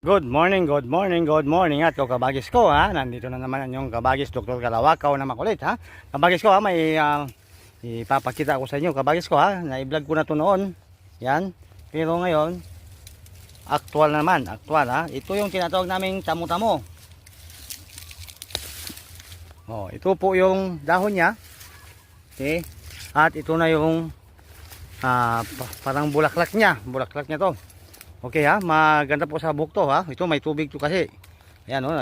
Good morning, good morning, good morning at kabagis ko ha. Nandito na naman yung kabagis Dr. Kalawakaw na makulit ha. Kabagis ko ha, may ipapakita ko sa inyo kabagis ko ha. Na-vlog ko na to noon. Yan. Pero ngayon, actual naman, actual ha. Ito yung tinatawag naming tamo-tamo. Oh, ito po yung dahon niya. Okay. At ito na yung parang bulaklak niya to. Okay ha, maganda po sa buhok to ha. Ito may tubig to kasi. Ayan o,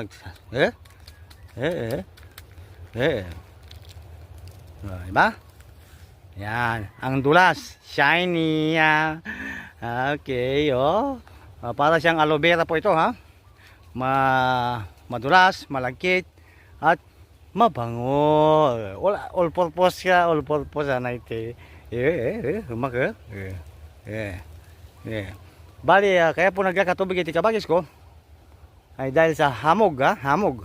diba? Yan, ang dulas, shiny ha. Okay, para siyang aloe vera po ito ha. Madulas, malagkit at mabango. All purpose siya, all purpose na ito. Bali, kaya po nagkakatubig iti kabagis ko ay dahil sa hamog ha, hamog.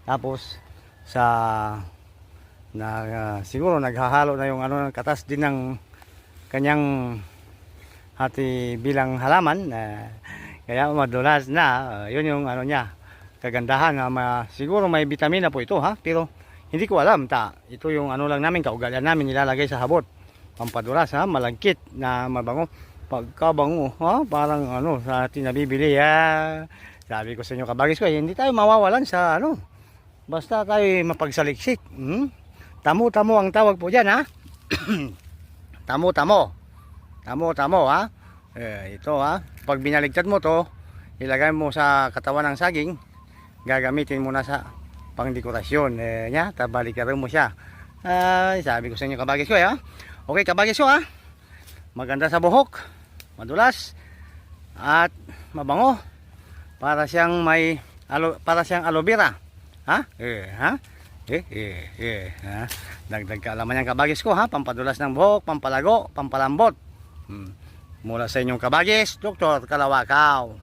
Tapos siguro naghahalo na yung katas din ng kanyang hati bilang halaman, kaya madulas na. Yun yung niya, kagandahan na siguro may vitamina po ito ha, pero hindi ko alam ito yung lang namin, kaugalian namin nilalagay sa habot, pampadulas ha, malagkit na mabango. Pagkabango ha, parang sa atin nabibili ha. Sabi ko sa inyo kabagis ko, hindi tayo mawawalan sa basta tayo mapagsaliksik. Tamo-tamo ang tawag po diyan ha. Tamo-tamo ha. Ito ha, pag binaligtad mo to, ilagay mo sa katawan ng saging, gagamitin mo na sa pangdekorasyon nya, tabalikarin mo siya. Sabi ko sa inyo kabagis ko ha. Okay kabagis ko ha, maganda sa buhok, madulas at mabango, para siyang aloe vera ha. Dagdag kaalaman yan kabagis ko ha, pampadulas ng buhok, pampalago, pampalambot. Mula sa inyong kabagis Dr. Kalawakaw.